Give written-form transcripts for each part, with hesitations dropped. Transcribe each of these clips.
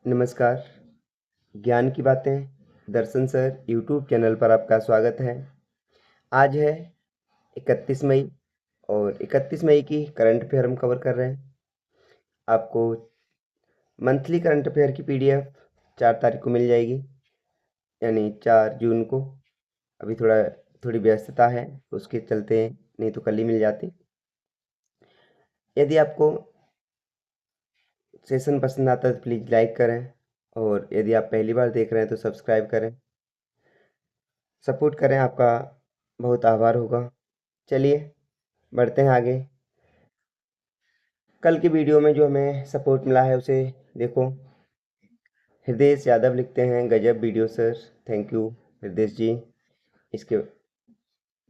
नमस्कार। ज्ञान की बातें दर्शन सर यूट्यूब चैनल पर आपका स्वागत है। आज है 31 मई और 31 मई की करंट अफेयर हम कवर कर रहे हैं। आपको मंथली करंट अफेयर की पीडीएफ 4 तारीख को मिल जाएगी, यानी 4 जून को। अभी थोड़ी व्यस्तता है, उसके चलते नहीं तो कल ही मिल जाती। यदि आपको सेशन पसंद आता है तो प्लीज़ लाइक करें, और यदि आप पहली बार देख रहे हैं तो सब्सक्राइब करें। सपोर्ट करें, आपका बहुत आभार होगा। चलिए बढ़ते हैं आगे। कल की वीडियो में जो हमें सपोर्ट मिला है उसे देखो। हृदय यादव लिखते हैं, गजब वीडियो सर, थैंक यू हृदय जी। इसके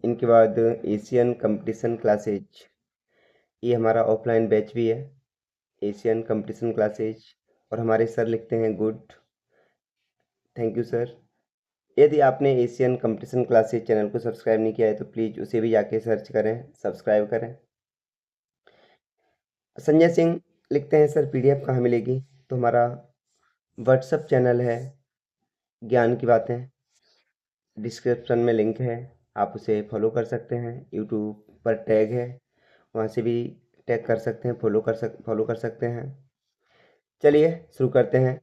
इनके बाद एशियन कंपटीशन क्लासेज, ये हमारा ऑफलाइन बैच भी है, एशियन कंपटीशन क्लासेज। और हमारे सर लिखते हैं गुड, थैंक यू सर। यदि आपने एशियन कंपटीशन क्लासेज चैनल को सब्सक्राइब नहीं किया है तो प्लीज़ उसे भी जाके सर्च करें, सब्सक्राइब करें। संजय सिंह लिखते हैं, सर पीडीएफ कहाँ मिलेगी? तो हमारा व्हाट्सएप चैनल है ज्ञान की बातें, डिस्क्रिप्शन में लिंक है, आप उसे फॉलो कर सकते हैं। यूट्यूब पर टैग है, वहाँ से भी टैग कर सकते हैं, फॉलो कर सकते हैं। चलिए शुरू करते हैं।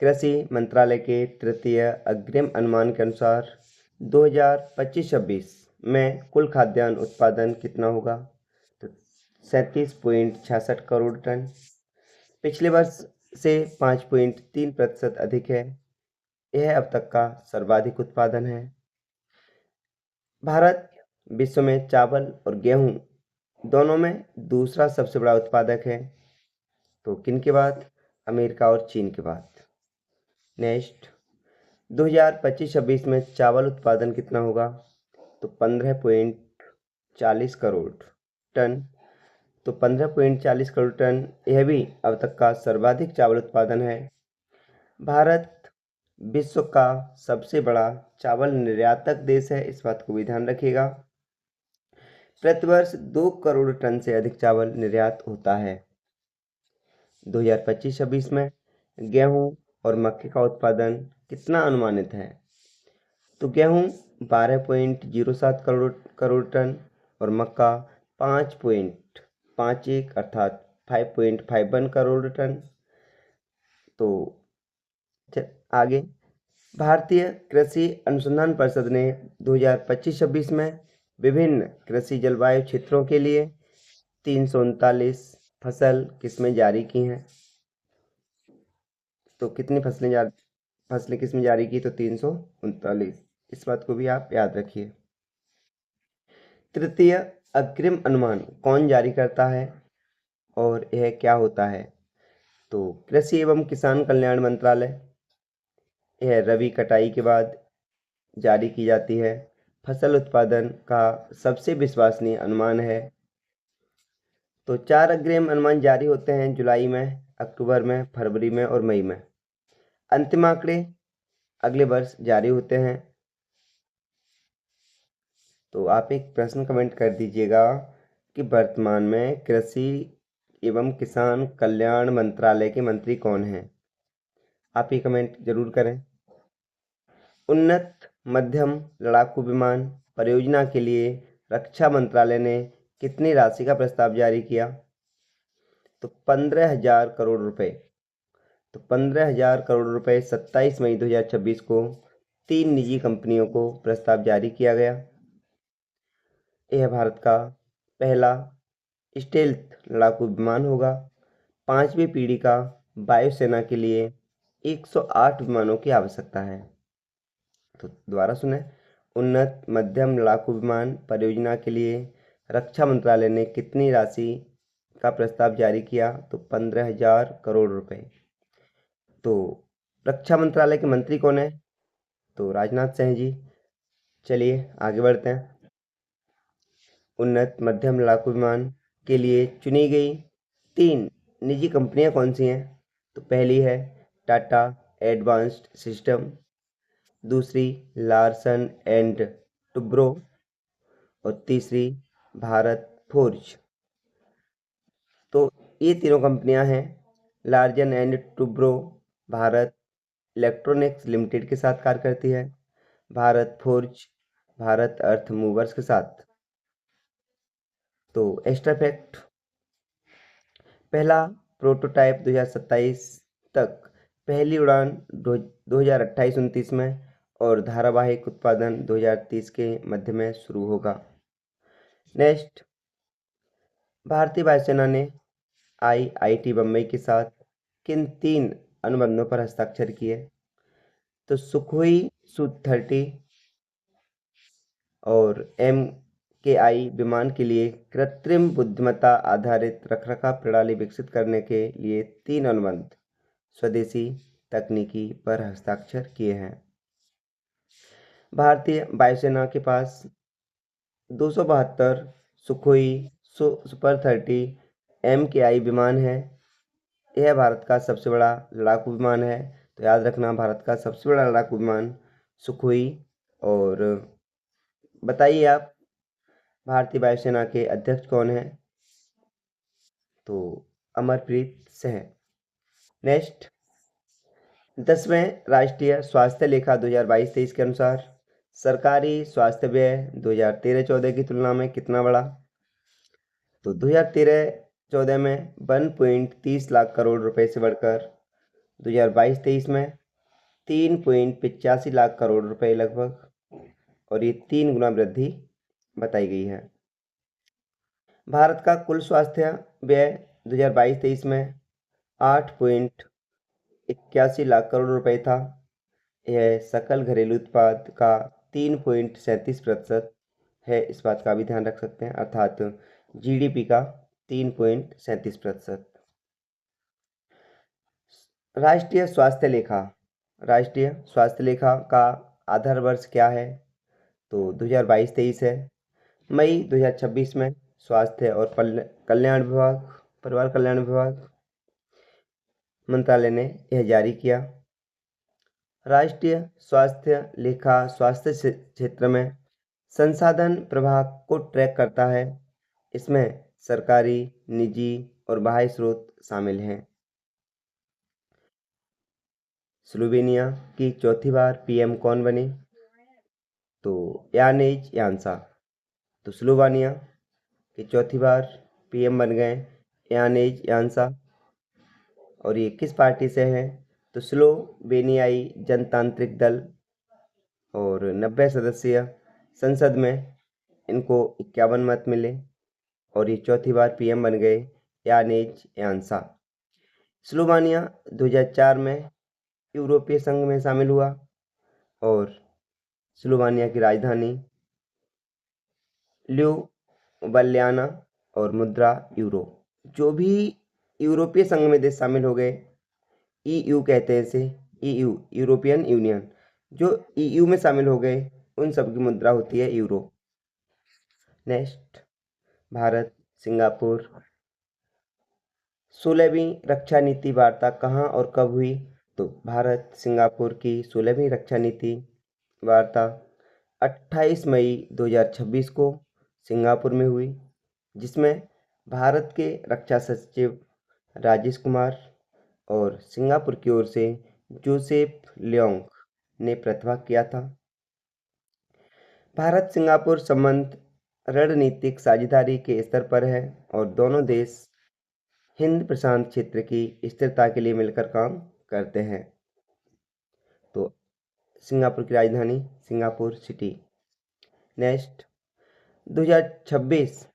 कृषि मंत्रालय के तृतीय अग्रिम अनुमान के अनुसार 2025-26 में कुल खाद्यान्न उत्पादन कितना होगा? तो 37.66 करोड़ टन, पिछले वर्ष से 5.3% अधिक है। यह अब तक का सर्वाधिक उत्पादन है। भारत विश्व में चावल और गेहूं दोनों में दूसरा सबसे बड़ा उत्पादक है। तो किन के बाद? अमेरिका और चीन के बाद। नेक्स्ट, 2025-26 में चावल उत्पादन कितना होगा? तो 15.40 करोड़ टन। तो 15.40 करोड़ टन, यह भी अब तक का सर्वाधिक चावल उत्पादन है। भारत विश्व का सबसे बड़ा चावल निर्यातक देश है, इस बात को भी ध्यान रखिएगा। प्रतिवर्ष 2 करोड़ टन से अधिक चावल निर्यात होता है। 2025-26 में गेहूं और मक्के का उत्पादन कितना अनुमानित है? तो गेहूं 12.07 करोड़ टन और मक्का 5.51 अर्थात 5.51 करोड़ टन। तो आगे, भारतीय कृषि अनुसंधान परिषद ने 2025-26 में विभिन्न कृषि जलवायु क्षेत्रों के लिए 339 फसल किस्में जारी की हैं। तो कितनी फसलें किस्में जारी की? तो 339। इस बात को भी आप याद रखिए। तृतीय अग्रिम अनुमान कौन जारी करता है और यह क्या होता है? तो कृषि एवं किसान कल्याण मंत्रालय। यह रबी कटाई के बाद जारी की जाती है। फसल उत्पादन का सबसे विश्वसनीय अनुमान है। तो 4 अग्रिम अनुमान जारी होते हैं जुलाई में, अक्टूबर में, फरवरी में और मई में। अंतिम आंकड़े अगले वर्ष जारी होते हैं। तो आप एक प्रश्न कमेंट कर दीजिएगा कि वर्तमान में कृषि एवं किसान कल्याण मंत्रालय के मंत्री कौन हैं? आप ये कमेंट जरूर करें। उन्नत मध्यम लड़ाकू विमान परियोजना के लिए रक्षा मंत्रालय ने कितनी राशि का प्रस्ताव जारी किया? तो 15,000 करोड़ रुपए। तो 15,000 करोड़ रुपए 27 मई 2026 को 3 निजी कंपनियों को प्रस्ताव जारी किया गया। यह भारत का पहला स्टेल्थ लड़ाकू विमान होगा। 5वीं पीढ़ी का वायुसेना के लिए 108 विमानों की आवश्यकता है। तो दोबारा सुने, उन्नत मध्यम लड़ाकू विमान परियोजना के लिए रक्षा मंत्रालय ने कितनी राशि का प्रस्ताव जारी किया? तो 15,000 करोड़ रुपए। तो रक्षा मंत्रालय के मंत्री कौन है? तो राजनाथ सिंह जी। चलिए आगे बढ़ते हैं। उन्नत मध्यम लड़ाकू विमान के लिए चुनी गई 3 निजी कंपनियां कौन सी हैं? तो पहली है टाटा एडवांस्ड सिस्टम, दूसरी लार्सन एंड टुब्रो और तीसरी भारत फोर्ज। तो ये तीनों कंपनियां हैं लार्जन and Toubro Bharat electronics limited के साथ कार्य करती है, भारत फोर्ज भारत अर्थ मूवर्स के साथ। तो एक्स्ट्रा फैक्ट, पहला प्रोटोटाइप 2027 तक, पहली उड़ान 2028-29 में और धारावाहिक उत्पादन 2030 के मध्य में शुरू होगा। नेक्स्ट, भारतीय वायुसेना ने IIT बम्बई के साथ किन 3 अनुबंधों पर हस्ताक्षर किए? तो सुखोई Su-30 और MKI विमान के लिए कृत्रिम बुद्धिमत्ता आधारित रखरखाव प्रणाली विकसित करने के लिए 3 अनुबंध स्वदेशी तकनीकी पर हस्ताक्षर किए हैं। भारतीय वायुसेना के पास 272 सुखोई सुपर-30 MKI विमान है। यह भारत का सबसे बड़ा लड़ाकू विमान है। तो याद रखना, भारत का सबसे बड़ा लड़ाकू विमान सुखोई। और बताइए आप, भारतीय वायुसेना के अध्यक्ष कौन है? तो अमरप्रीत सिंह। नेक्स्ट, 10वें राष्ट्रीय स्वास्थ्य लेखा 2022-23 के अनुसार सरकारी स्वास्थ्य व्यय 2013-14 की तुलना में कितना बढ़ा? तो 2013-14 में 1.30 लाख करोड़ रुपए से बढ़कर 2022-23 में 3.85 लाख करोड़ रुपए लगभग, और ये 3 गुना वृद्धि बताई गई है। भारत का कुल स्वास्थ्य व्यय 2022-23 में 8.81 लाख करोड़ रुपए था। यह सकल घरेलू उत्पाद का 3.37% है। इस बात का भी ध्यान रख सकते हैं, अर्थात GDP का 3.37%। राष्ट्रीय स्वास्थ्य लेखा का आधार वर्ष क्या है? तो 2022-23 है। मई 2026 में स्वास्थ्य और परिवार कल्याण विभाग मंत्रालय ने यह जारी किया। राष्ट्रीय स्वास्थ्य लेखा स्वास्थ्य क्षेत्र में संसाधन प्रवाह को ट्रैक करता है। इसमें सरकारी, निजी और बाह्य स्रोत शामिल हैं। स्लोवेनिया की चौथी बार PM कौन बने? तो यानेज यान्सा। तो स्लोवेनिया की चौथी बार PM बन गए यानेज यान्सा। और ये किस पार्टी से हैं? तो स्लोवेनियाई जनतांत्रिक दल। और 90 सदस्यीय संसद में इनको 51 मत मिले, और ये चौथी बार PM बन गए यानेज यान्सा। स्लोवेनिया 2004 में यूरोपीय संघ में शामिल हुआ, और स्लोवेनिया की राजधानी ल्यूबल्याना और मुद्रा यूरो। जो भी यूरोपीय संघ में देश शामिल हो गए, EU कहते हैं इसे, EU यूरोपियन यूनियन, जो EU में शामिल हो गए उन सब की मुद्रा होती है यूरो। नेक्स्ट, भारत सिंगापुर 16वीं रक्षा नीति वार्ता कहाँ और कब हुई? तो भारत सिंगापुर की 16वीं रक्षा नीति वार्ता 28 मई 2026 को सिंगापुर में हुई, जिसमें भारत के रक्षा सचिव राजेश कुमार और सिंगापुर की ओर से जोसेफ लियोंग ने प्रतिभाग किया था। भारत सिंगापुर संबंध रणनीतिक साझेदारी के स्तर पर है और दोनों देश हिंद प्रशांत क्षेत्र की स्थिरता के लिए मिलकर काम करते हैं। तो सिंगापुर की राजधानी सिंगापुर सिटी। नेक्स्ट, 2026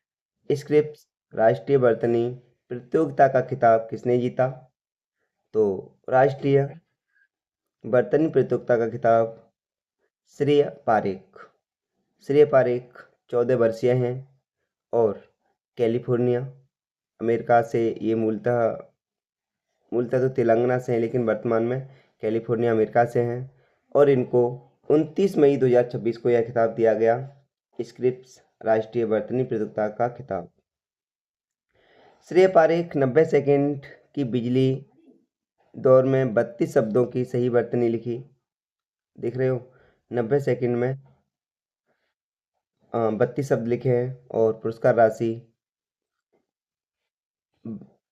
स्क्रिप्स राष्ट्रीय बर्तनी प्रतियोगिता का खिताब किसने जीता? तो राष्ट्रीय बर्तनी प्रतियोगिता का खिताब श्रेय पारेख। श्रेय पारेख 14 वर्षीय हैं और कैलिफोर्निया अमेरिका से, ये मूलतः तो तेलंगाना से हैं, लेकिन वर्तमान में कैलिफोर्निया अमेरिका से हैं, और इनको 29 मई 2026 को यह खिताब दिया गया, स्क्रिप्स राष्ट्रीय बर्तनी प्रतियोगिता का खिताब। श्रेय पारेख 90 सेकंड की बिजली दौर में 32 शब्दों की सही बर्तनी लिखी। देख रहे हो, 90 सेकंड में 32 शब्द लिखे हैं, और पुरस्कार राशि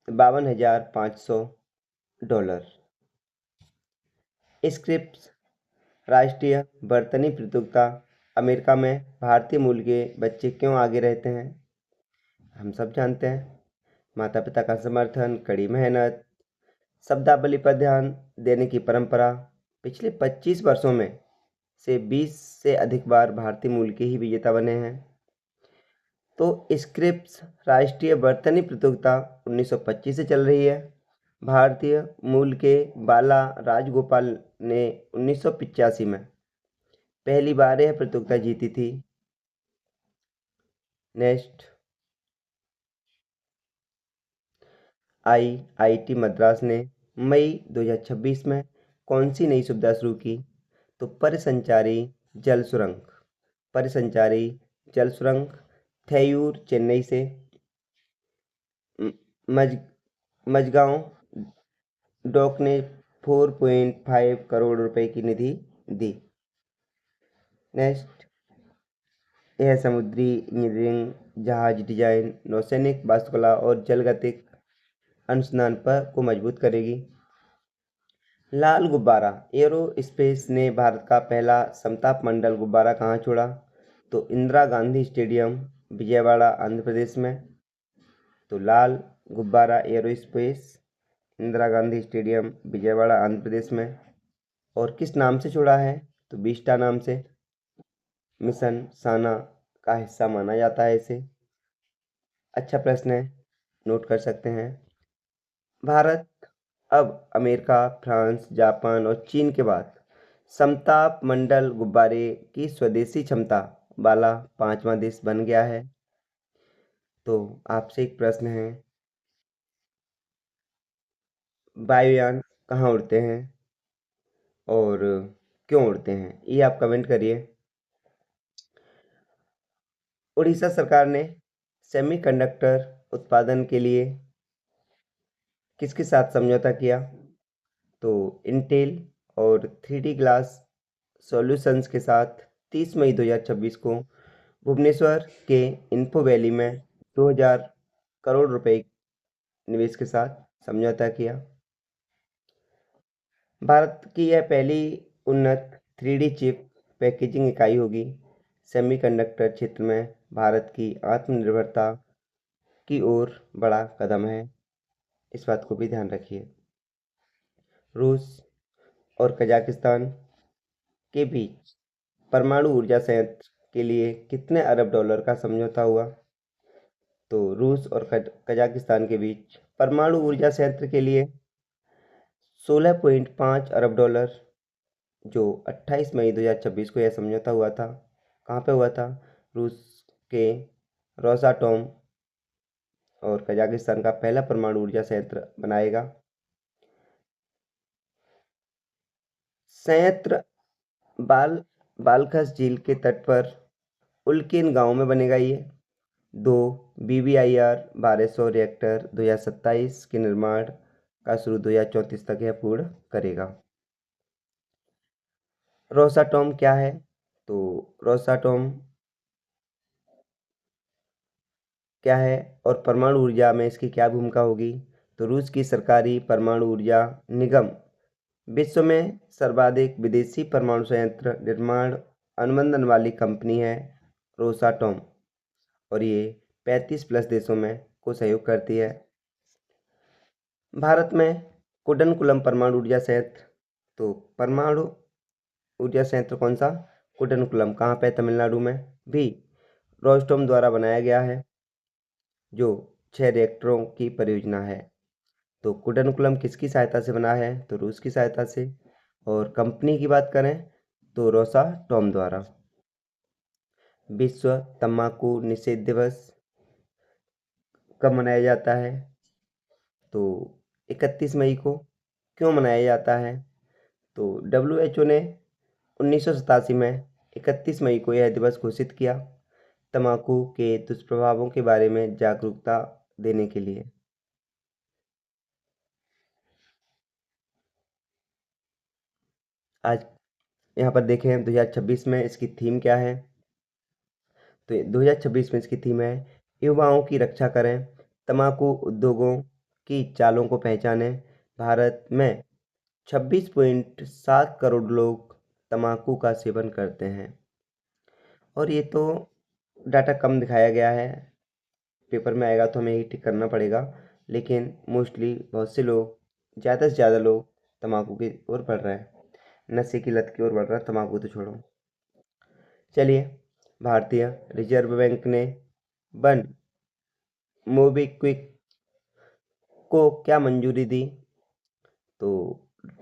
52,500 डॉलर। स्क्रिप्स राष्ट्रीय बर्तनी प्रतियोगिता अमेरिका में भारतीय मूल के बच्चे क्यों आगे रहते हैं? हम सब जानते हैं। माता पिता का समर्थन, कड़ी मेहनत, शब्दावली पर ध्यान देने की परंपरा। पिछले 25 वर्षों में से 20 से अधिक बार भारतीय मूल के ही विजेता बने हैं। तो स्क्रिप्स राष्ट्रीय बर्तनी प्रतियोगिता 1925 से चल रही है। भारतीय मूल के बाला राजगोपाल ने 1985 में पहली बार यह प्रतियोगिता जीती थी। नेक्स्ट, आईआईटी मद्रास ने मई 2026 में कौन सी नई सुविधा शुरू की? तो परिसंचारी जल सुरंग। परिसंचारी जल सुरंग थेयूर चेन्नई से मज मजगांव डॉक ने 4.5 करोड़ रुपए की निधि दी। नेक्स्ट, यह समुद्री इंजीनियरिंग, जहाज डिजाइन, नौसैनिक वास्तुकला और जलगतिक अनुसंधान पर को मजबूत करेगी। लाल गुब्बारा एरोस्पेस ने भारत का पहला समताप मंडल गुब्बारा कहाँ छोड़ा? तो इंदिरा गांधी स्टेडियम, विजयवाड़ा, आंध्र प्रदेश में। तो लाल गुब्बारा एरोस्पेस इंदिरा गांधी स्टेडियम, विजयवाड़ा, आंध्र प्रदेश में। और किस नाम से छोड़ा है? तो बीस्टा नाम से। मिशन साना का हिस्सा माना जाता है इसे। अच्छा प्रश्न है, नोट कर सकते हैं। भारत अब अमेरिका, फ्रांस, जापान और चीन के बाद समताप मंडल गुब्बारे की स्वदेशी क्षमता वाला 5वां देश बन गया है। तो आपसे एक प्रश्न है, वायुयान कहाँ उड़ते हैं और क्यों उड़ते हैं? ये आप कमेंट करिए। उड़ीसा सरकार ने सेमीकंडक्टर उत्पादन के लिए किसके साथ समझौता किया? तो इंटेल और 3D ग्लास सॉल्यूशंस के साथ 30 मई 2026 को भुवनेश्वर के इन्फो वैली में 2000 करोड़ रुपए निवेश के साथ समझौता किया। भारत की यह पहली उन्नत 3D चिप पैकेजिंग इकाई होगी। सेमीकंडक्टर क्षेत्र में भारत की आत्मनिर्भरता की ओर बड़ा कदम है, इस बात को भी ध्यान रखिए। रूस और कजाकिस्तान के बीच परमाणु ऊर्जा संयंत्र के लिए कितने अरब डॉलर का समझौता हुआ? तो रूस और कजाकिस्तान के बीच परमाणु ऊर्जा संयंत्र के लिए 16.5 अरब डॉलर, जो 28 मई 2026 को यह समझौता हुआ था। कहाँ पे हुआ था? रूस के रोसाटोम, और कजाकिस्तान का पहला परमाणु ऊर्जा संयंत्र बनाएगा। संयंत्र बालखस झील के तट पर उल्किन गांव में बनेगा। ये 2 BBIR 1200 रिएक्टर 2027 के निर्माण का शुरू 2034 तक यह पूर्ण करेगा। रोसाटोम क्या है? तो रोसाटोम क्या है और परमाणु ऊर्जा में इसकी क्या भूमिका होगी? तो रूस की सरकारी परमाणु ऊर्जा निगम विश्व में सर्वाधिक विदेशी परमाणु संयंत्र निर्माण अनुबंधन वाली कंपनी है रोसाटोम, और ये 35 प्लस देशों में को सहयोग करती है। भारत में कुडनकुलम परमाणु ऊर्जा संयंत्र, तो परमाणु ऊर्जा संयंत्र कौन सा? कुडनकुलम, कहाँ पे? तमिलनाडु में भी रोस्टोम द्वारा बनाया गया है, जो 6 रिएक्टरों की परियोजना है। तो कुडनकुलम किसकी सहायता से बना है? तो रूस की सहायता से। और कंपनी की बात करें तो रोसाटोम द्वारा। विश्व तंबाकू निषेध दिवस कब मनाया जाता है? तो 31 मई को। क्यों मनाया जाता है? तो WHO ने 1987 में 31 मई को यह दिवस घोषित किया, तंबाकू के दुष्प्रभावों के बारे में जागरूकता देने के लिए। आज यहाँ पर देखें 2026 में इसकी थीम क्या है? तो 2026 में इसकी थीम है युवाओं की रक्षा करें, तंबाकू उद्योगों की चालों को पहचानें, भारत में 26.7 करोड़ लोग तंबाकू का सेवन करते हैं। और ये तो डाटा कम दिखाया गया है, पेपर में आएगा तो हमें ये टिक करना पड़ेगा, लेकिन मोस्टली बहुत से लोग, ज़्यादा से ज़्यादा लोग तंबाकू की ओर बढ़ रहे हैं, नशे की लत की ओर बढ़ रहा है, तंबाकू तो छोड़ो। चलिए, भारतीय रिजर्व बैंक ने वन मोबीक्विक को क्या मंजूरी दी? तो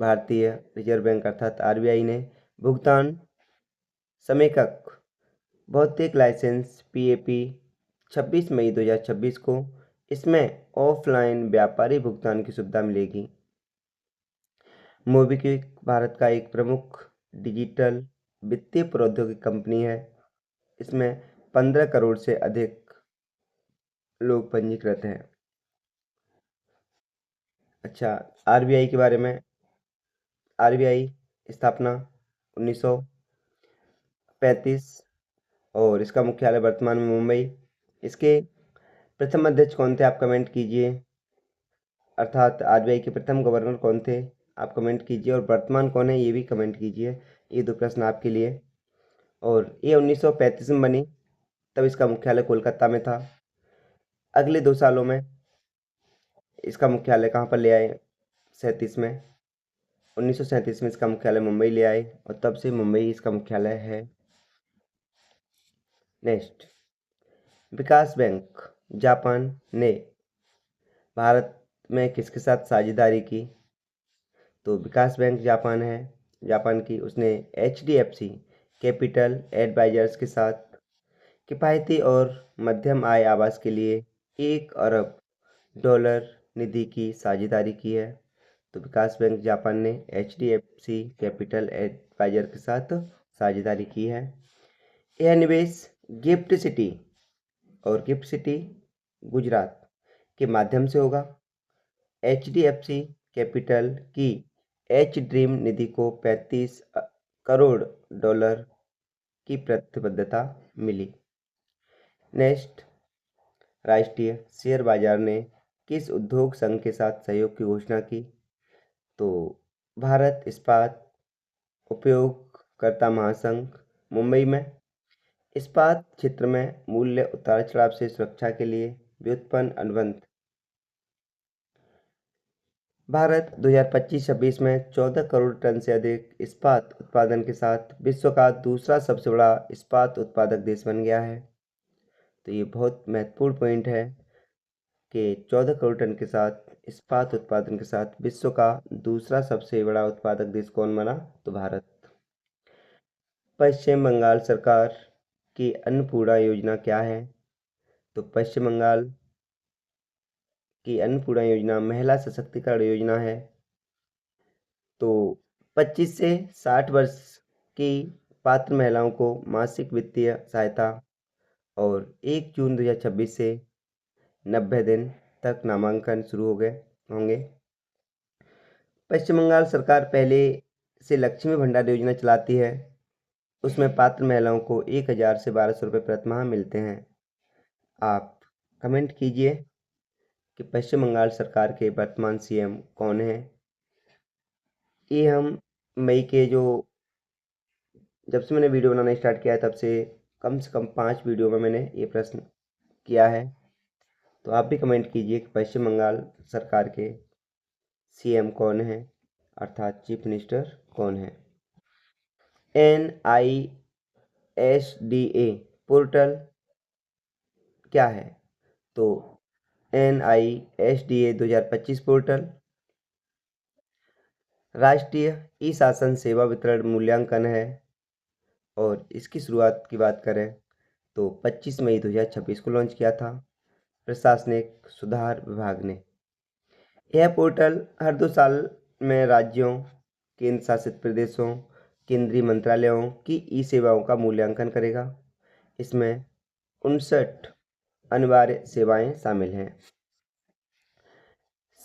भारतीय रिजर्व बैंक अर्थात आरबीआई ने भुगतान समेकक भौतिक लाइसेंस पीएपी 26 मई 2026 को, इसमें ऑफलाइन व्यापारी भुगतान की सुविधा मिलेगी। मोबीक्विक भारत का एक प्रमुख डिजिटल वित्तीय प्रौद्योगिकी कंपनी है। इसमें 15 करोड़ से अधिक लोग पंजीकृत हैं। अच्छा, आरबीआई के बारे में। आरबीआई स्थापना 1935 और इसका मुख्यालय वर्तमान में मुंबई। इसके प्रथम अध्यक्ष कौन थे, आप कमेंट कीजिए। अर्थात आरबीआई के प्रथम गवर्नर कौन थे, आप कमेंट कीजिए। और वर्तमान कौन है, ये भी कमेंट कीजिए। ये दो प्रश्न आपके लिए। और ये 1935 में बनी, तब इसका मुख्यालय कोलकाता में था। अगले 2 सालों में इसका मुख्यालय कहाँ पर ले आए? 37 में, 1937 में इसका मुख्यालय मुंबई ले आए, और तब से मुंबई इसका मुख्यालय है। नेक्स्ट, विकास बैंक जापान ने भारत में किसके साथ साझेदारी की? तो विकास बैंक जापान की, उसने HDFC कैपिटल एडवाइजर्स के साथ किफ़ायती और मध्यम आय आवास के लिए $1 अरब निधि की साझेदारी की है। तो विकास बैंक जापान ने HDFC कैपिटल एडवाइजर के साथ साझेदारी की है। यह निवेश गिफ्ट सिटी और गिफ्ट सिटी गुजरात के माध्यम से होगा। HDFC कैपिटल की एच ड्रीम निधि को $35 करोड़ की प्रतिबद्धता मिली। नेक्स्ट, राष्ट्रीय शेयर बाजार ने किस उद्योग संघ के साथ सहयोग की घोषणा की? तो भारत इस्पात उपयोगकर्ता महासंघ मुंबई में इस्पात क्षेत्र में मूल्य उतार चढ़ाव से सुरक्षा के लिए व्युत्पन्न अनुबंध। भारत 2025-26 में 14 करोड़ टन से अधिक इस्पात उत्पादन के साथ विश्व का दूसरा सबसे बड़ा इस्पात उत्पादक देश बन गया है। तो ये बहुत महत्वपूर्ण पॉइंट है कि 14 करोड़ टन के साथ इस्पात उत्पादन के साथ विश्व का दूसरा सबसे बड़ा उत्पादक देश कौन बना? तो भारत। पश्चिम बंगाल सरकार की अन्नपूर्णा योजना क्या है? तो पश्चिम बंगाल की अन्नपूर्णा योजना महिला सशक्तिकरण योजना है। तो 25 से 60 वर्ष की पात्र महिलाओं को मासिक वित्तीय सहायता, और 1 जून 2026 से 90 दिन तक नामांकन शुरू होंगे। पश्चिम बंगाल सरकार पहले से लक्ष्मी भंडार योजना चलाती है। उसमें पात्र महिलाओं को 1000 से 1200 रुपये प्रतिमाह मिलते हैं। आप कमेंट कीजिए कि पश्चिम बंगाल सरकार के वर्तमान सीएम कौन है। ये हम मई के जब से मैंने वीडियो बनाना स्टार्ट किया है, तब से कम 5 वीडियो में मैंने ये प्रश्न किया है। तो आप भी कमेंट कीजिए कि पश्चिम बंगाल सरकार के सीएम कौन है, अर्थात चीफ मिनिस्टर कौन है। NISDA पोर्टल क्या है? तो NISDA 2025 पोर्टल राष्ट्रीय ई शासन सेवा वितरण मूल्यांकन है, और इसकी शुरुआत की बात करें तो 25 मई 2026 को लॉन्च किया था प्रशासनिक सुधार विभाग ने। यह पोर्टल हर 2 साल में राज्यों, केंद्र शासित प्रदेशों, केंद्रीय मंत्रालयों की ई सेवाओं का मूल्यांकन करेगा। इसमें 59 अनिवार्य सेवाएं शामिल हैं।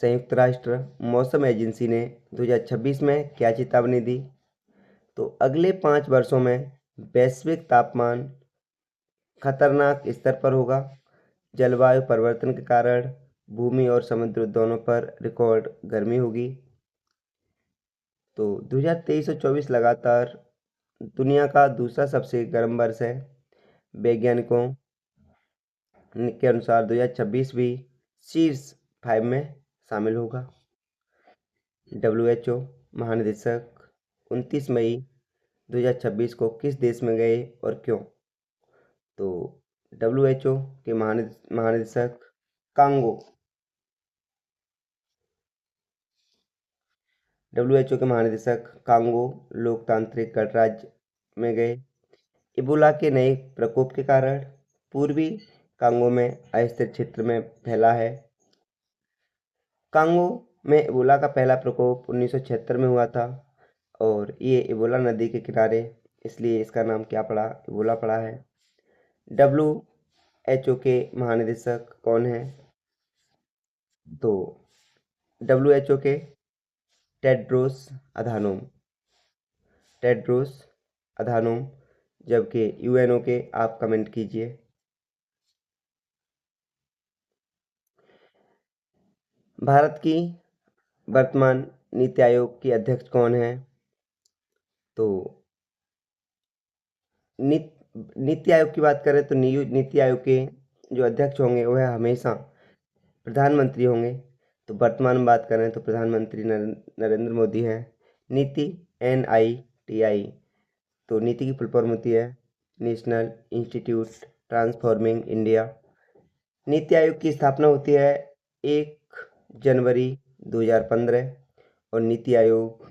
संयुक्त राष्ट्र मौसम एजेंसी ने 2026 में क्या चेतावनी दी? तो अगले 5 वर्षों में वैश्विक तापमान खतरनाक स्तर पर होगा। जलवायु परिवर्तन के कारण भूमि और समुद्र दोनों पर रिकॉर्ड गर्मी होगी। तो 2023 और 24 लगातार दुनिया का दूसरा सबसे गर्म वर्ष है। वैज्ञानिकों के अनुसार 2026 भी शीर्ष 5 में शामिल होगा। WHO महानिदेशक 29 मई 2026 को किस देश में गए और क्यों? तो WHO के महानिदेशक कांगो WHO के महानिदेशक कांगो लोकतांत्रिक गणराज्य में गए। इबोला के नए प्रकोप के कारण पूर्वी कांगो में अस्थिर क्षेत्र में फैला है। कांगो में इबोला का पहला प्रकोप 1976 में हुआ था और ये इबोला नदी के किनारे, इसलिए इसका नाम क्या पड़ा? इबोला पड़ा है। WHO के महानिदेशक कौन है? तो WHO के टेड्रोस अधानोम, जबकि UNO के आप कमेंट कीजिए। भारत की वर्तमान नीति आयोग की अध्यक्ष कौन है? तो नीति आयोग की बात करें तो नीति आयोग के जो अध्यक्ष होंगे वह हमेशा प्रधानमंत्री होंगे। तो वर्तमान में बात करें तो प्रधानमंत्री नरेंद्र मोदी हैं। नीति NITI, तो नीति की फुल फॉर्म होती है national institute transforming India. NITI Aayog की स्थापना होती है 1 जनवरी 2015 और नीति आयोग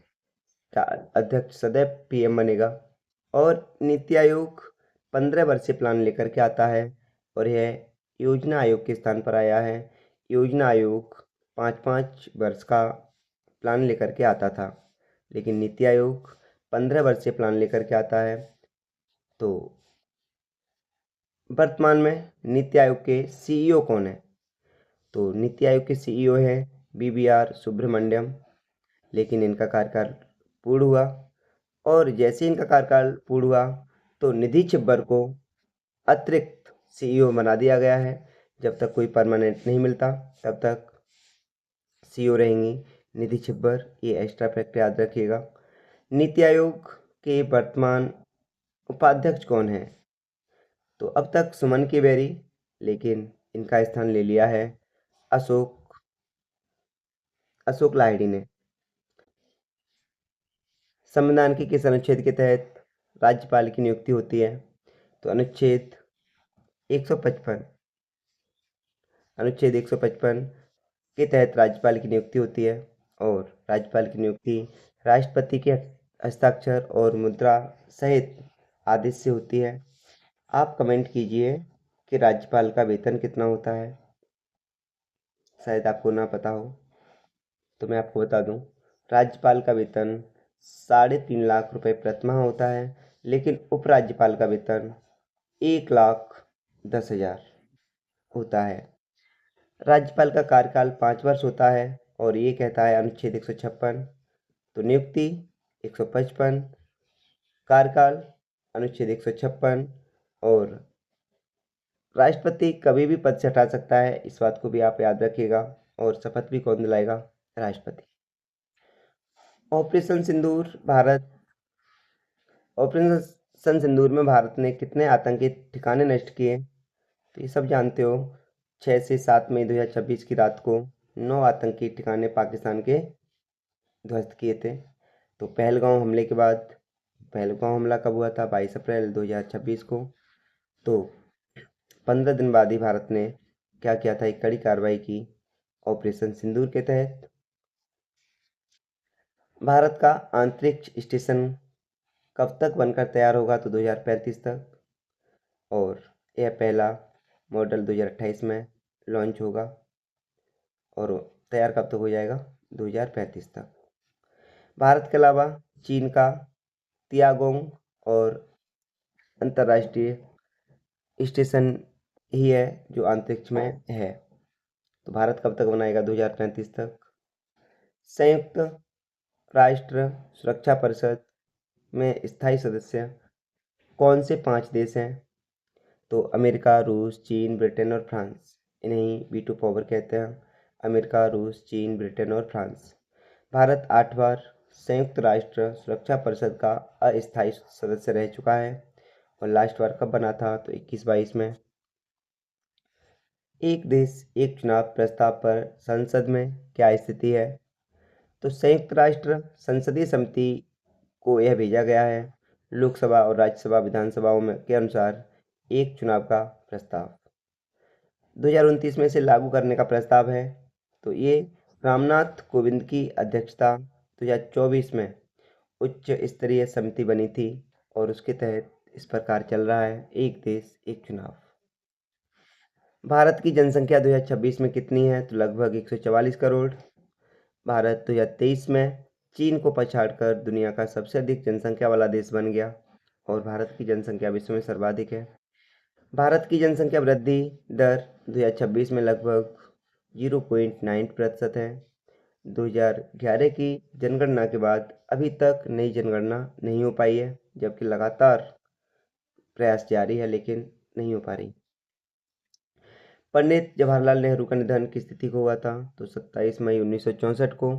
का अध्यक्ष सदैव PM बनेगा। और नीति आयोग 15 वर्षीय प्लान लेकर के आता है और यह योजना आयोग के स्थान पर आया है। योजना आयोग 5-5 वर्ष का प्लान लेकर के आता था, लेकिन नीति आयोग 15 वर्षीय प्लान लेकर के आता है। तो वर्तमान में नीति आयोग के CEO कौन है? तो नीति आयोग के CEO है BVR सुब्रमण्यम, लेकिन इनका कार्यकाल पूर्ण हुआ और जैसे इनका कार्यकाल पूर्ण हुआ तो निधि छिब्बर को अतिरिक्त CEO बना दिया गया है। जब तक कोई परमानेंट नहीं मिलता तब तक CEO रहेंगी निधि छिब्बर, ये एक्स्ट्रा फैक्ट याद रखिएगा। नीति आयोग के वर्तमान उपाध्यक्ष कौन है? तो अब तक सुमन की बेरी, लेकिन इनका स्थान ले लिया है अशोक लाहिड़ी ने। संविधान के किस अनुच्छेद के तहत राज्यपाल की नियुक्ति होती है? तो अनुच्छेद 155 के तहत राज्यपाल की नियुक्ति होती है और राज्यपाल की नियुक्ति राष्ट्रपति के हस्ताक्षर और मुद्रा सहित आदेश से होती है। आप कमेंट कीजिए कि राज्यपाल का वेतन कितना होता है। शायद आपको ना पता हो तो मैं आपको बता दूं, राज्यपाल का वेतन 3.5 लाख रुपए प्रतिमाह होता है, लेकिन उपराज्यपाल का वेतन 1,10,000 होता है। राज्यपाल का कार्यकाल 5 वर्ष होता है और ये कहता है अनुच्छेद 156। तो नियुक्ति 155, कार्यकाल अनुच्छेद 156 और राष्ट्रपति कभी भी पद से हटा सकता है, इस बात को भी आप याद रखिएगा। और शपथ भी कौन दिलाएगा? राष्ट्रपति। ऑपरेशन सिंदूर में भारत ने कितने आतंकी ठिकाने नष्ट किए? तो ये सब जानते हो, 6 से 7 मई 2026 की रात को 9 आतंकी ठिकाने पाकिस्तान के ध्वस्त किए थे। तो पहलगांव हमले के बाद, पहलगांव हमला कब हुआ था? 22 अप्रैल 2026 को। तो 15 दिन बाद ही भारत ने क्या किया था? एक कड़ी कार्रवाई की ऑपरेशन सिंदूर के तहत। भारत का अंतरिक्ष स्टेशन कब तक बनकर तैयार होगा? तो 2035 तक। और यह पहला मॉडल 2028 में लॉन्च होगा और तैयार कब तक हो जाएगा? 2035 तक। भारत के अलावा चीन का तियागोंग और अंतर्राष्ट्रीय स्टेशन ही है जो अंतरिक्ष में है। तो भारत कब तक बनाएगा? 2035 तक। संयुक्त राष्ट्र सुरक्षा परिषद में स्थायी सदस्य कौन से 5 देश हैं? तो अमेरिका, रूस, चीन, ब्रिटेन और फ्रांस। इन्हें वीटो पावर कहते हैं। अमेरिका, रूस, चीन, ब्रिटेन और फ्रांस। भारत 8 बार संयुक्त राष्ट्र सुरक्षा परिषद का अस्थायी सदस्य रह चुका है। और लास्ट बार कब बना था? तो 21-22 में। एक देश एक चुनाव प्रस्ताव पर संसद में क्या स्थिति है? तो संयुक्त राष्ट्र संसदीय समिति को यह भेजा गया है लोकसभा और राज्यसभा विधानसभाओं में के अनुसार एक चुनाव का प्रस्ताव 2029 में इसे लागू करने का प्रस्ताव है। तो ये रामनाथ कोविंद की अध्यक्षता 2024 में उच्च स्तरीय समिति बनी थी और उसके तहत इस प्रकार चल रहा है एक देश एक चुनाव। भारत की जनसंख्या 2026 में कितनी है? तो लगभग 144 करोड़। भारत 2023 में चीन को पछाड़कर दुनिया का सबसे अधिक जनसंख्या वाला देश बन गया और भारत की जनसंख्या विश्व में सर्वाधिक है। भारत की जनसंख्या वृद्धि दर 2026 में लगभग 0.9% है। 2011 की जनगणना के बाद अभी तक नई जनगणना नहीं हो पाई है, जबकि लगातार प्रयास जारी है लेकिन नहीं हो पा रही। पंडित जवाहरलाल नेहरू का निधन किस तिथि को हुआ था? तो 27 मई 1964 को।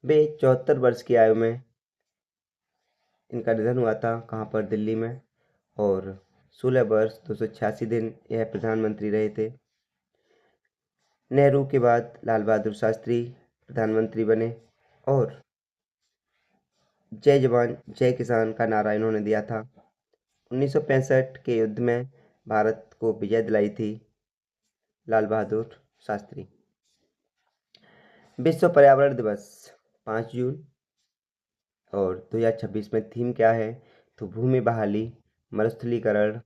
वे 74 वर्ष की आयु में इनका निधन हुआ था। कहाँ पर? दिल्ली में। और 16 वर्ष 286 दिन यह प्रधानमंत्री रहे थे। नेहरू के बाद लाल बहादुर शास्त्री प्रधानमंत्री बने और जय जवान जय किसान का नारा इन्होंने दिया था। 1965 के युद्ध में भारत को विजय दिलाई थी लाल बहादुर शास्त्री। विश्व पर्यावरण दिवस 5 जून और 2026 में थीम क्या है? तो भूमि बहाली, मरुस्थलीकरण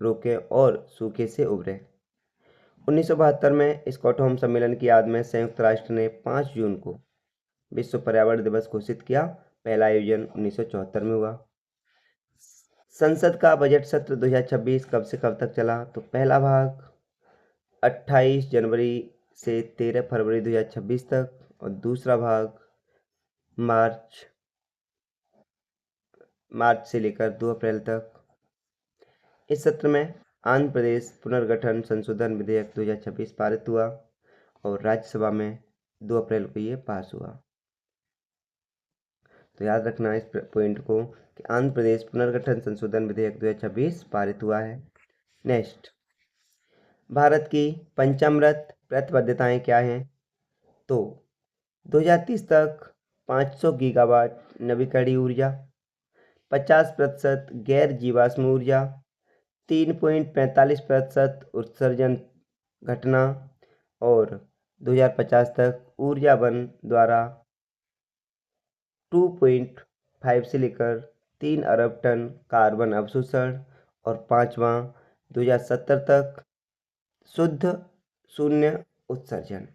रोके और सूखे से उबरे। 1972 में स्टॉकहोम सम्मेलन की याद में संयुक्त राष्ट्र ने 5 जून को विश्व पर्यावरण दिवस घोषित किया। पहला आयोजन 1974 में हुआ। संसद का बजट सत्र 2026 कब से कब तक चला? तो पहला भाग 28 जनवरी से 13 फरवरी 2026 तक और दूसरा भाग मार्च से लेकर 2 अप्रैल तक। इस सत्र में आंध्र प्रदेश पुनर्गठन संशोधन विधेयक 2026 पारित हुआ और राज्यसभा में 2 अप्रैल को ये पास हुआ। तो याद रखना इस पॉइंट को कि आंध्र प्रदेश पुनर्गठन संशोधन विधेयक 2026 पारित हुआ है। नेक्स्ट, भारत की पंचामृत प्रतिबद्धताएं क्या हैं? तो 2030 तक 500 गीगावाट नवीकरणीय ऊर्जा, 50% गैर जीवाश्म ऊर्जा, 3.45% उत्सर्जन घटना और 2050 तक ऊर्जा वन द्वारा 2.5 से लेकर 3 अरब टन कार्बन अवशोषण और 5वां 2070 तक शुद्ध शून्य उत्सर्जन।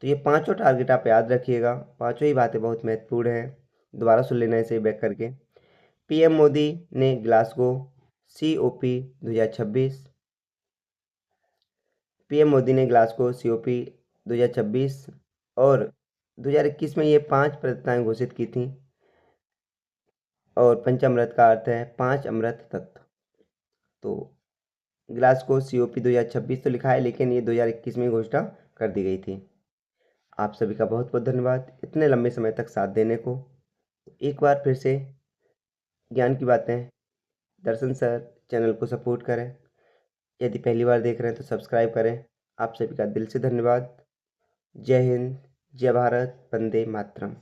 तो ये पांचों टारगेट आप याद रखिएगा। पांचों ही बातें बहुत महत्वपूर्ण हैं। दोबारा सुन लेना इसे बैक करके। पीएम मोदी ने ग्लासगो COP 2026 पीएम मोदी ने ग्लासगो COP 2026 और 2021 में ये 5 प्रतिबद्धताएं घोषित की थी। और पंचामृत का अर्थ है 5 अमृत तत्व। तो ग्लासगो COP 2026 तो लिखा है लेकिन ये 2021 में घोषणा कर दी गई थी। आप सभी का बहुत बहुत धन्यवाद इतने लंबे समय तक साथ देने को। एक बार फिर से ज्ञान की बातें दर्शन सर चैनल को सपोर्ट करें। यदि पहली बार देख रहे हैं तो सब्सक्राइब करें। आप सभी का दिल से धन्यवाद। जय हिंद, जय भारत, वंदे मातरम।